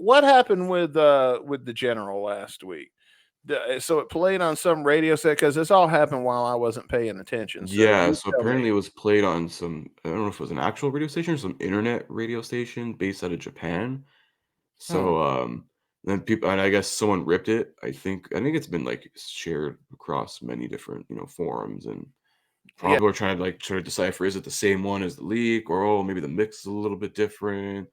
what happened with the General last week? So it played on some radio set because this all happened while I wasn't paying attention. So Yeah, you so tell me. apparently it was played on some I don't know if it was an actual radio station or some internet radio station based out of Japan. Hmm. So, then people and I guess someone ripped it. I think it's been, like, shared across many different, forums, and Yeah. probably are trying to, like, try to decipher, is it the same one as the leak, or, oh, maybe the mix is a little bit different.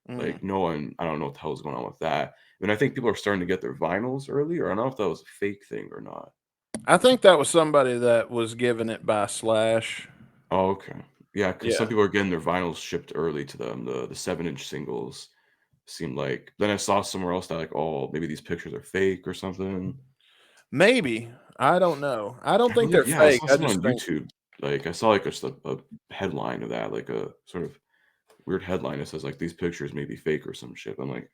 Mm. Like, no one I don't know what the hell is going on with that. And I think people are starting to get their vinyls early, or I don't know if that was a fake thing or not. I think that was somebody that was given it by Slash. Oh, okay. Yeah, because some Yeah. people are getting their vinyls shipped early to them, the 7-inch singles seemed like. Then I saw somewhere else that, like, oh, maybe these pictures are fake or something. Maybe. I don't know. I don't I think they're believe yeah, I fake. saw I something just on think YouTube. Like, I saw, like, just a headline of that, like, a sort of weird headline that says, like, "These pictures may be fake," or some shit. I'm like,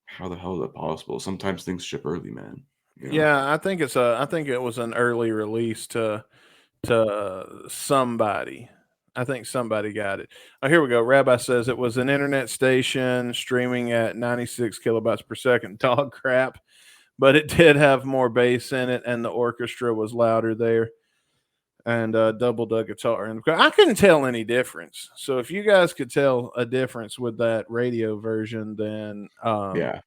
"How the hell is that possible?" Sometimes things ship early, man, you know? yeah, I think it was an early release to somebody. I think somebody got it. Oh, here we go. Rabbi says it was an internet station streaming at 96 kilobytes per second. Dog crap, but it did have more bass in it, and the orchestra was louder there, and double the guitar. And I couldn't tell any difference. So if you guys could tell a difference with that radio version, then Yeah.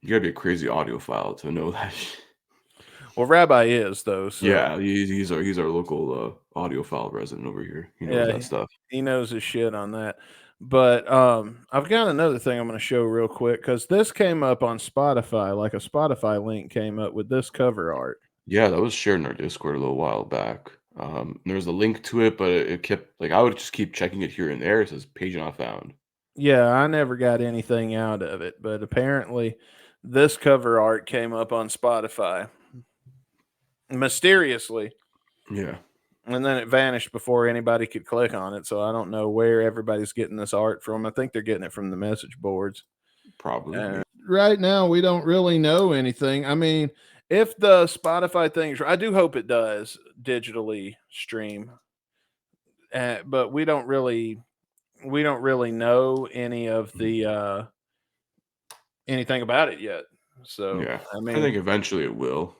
You gotta be a crazy audiophile to know that. well, Rabbi is though. So Yeah, he's our local, audiophile resident over here. He knows yeah, that stuff. he knows his shit on that. But I've got another thing I'm going to show real quick because this came up on Spotify. Like a Spotify link came up with this cover art. Yeah, that was shared in our Discord a little while back. There was a link to it, but it kept like, I would just keep checking it here and there. It says, "Page not found." Yeah, I never got anything out of it, but apparently this cover art came up on Spotify mysteriously, Yeah, and then it vanished before anybody could click on it. So I don't know where everybody's getting this art from. I think they're getting it from the message boards. probably, yeah. And right now, we don't really know anything. I mean, if the Spotify thing is, I do hope it does digitally stream, but we don't really know any of Mhm. the anything about it yet. So Yeah. I I think mean, eventually it will.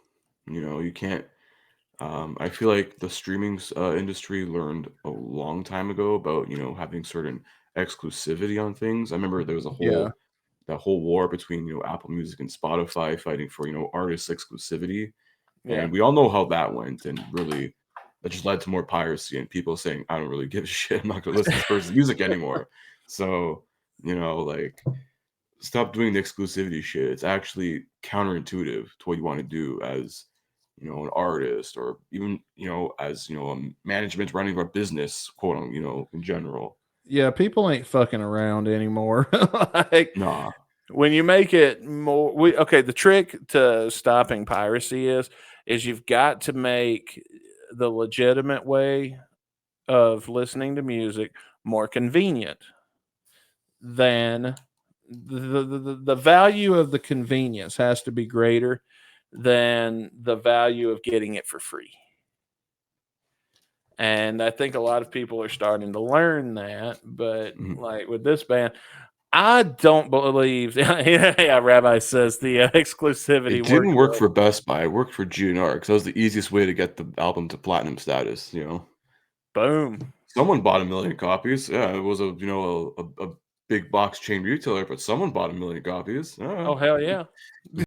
You can't I feel like the streaming industry learned a long time ago about, having certain exclusivity on things. I remember there was yeah, that whole war between, Apple Music and Spotify fighting for, artist exclusivity. yeah, And we all know how that went, and really that just led to more piracy and people saying, "I don't really give a shit. I'm not gonna listen to this person's music anymore." So, like, stop doing the exclusivity shit. It's actually counterintuitive to what you want to do as, an artist, or even, as, management running a business, quote unquote, in general. yeah. People ain't fucking around anymore. Like Nah. when you make it more, okay. The trick to stopping piracy is you've got to make the legitimate way of listening to music more convenient than the value of the convenience has to be greater than the value of getting it for free. And I think a lot of people are starting to learn that. But Mhm. like with this band, I don't believe. Yeah, Rabbi says the exclusivity It worked didn't work well. for Best Buy. It worked for GNR because that was the easiest way to get the album to platinum status. Boom. Someone bought 1,000,000 copies. Yeah, it was a big box chain retailer, but someone bought 1,000,000 copies. Oh hell yeah.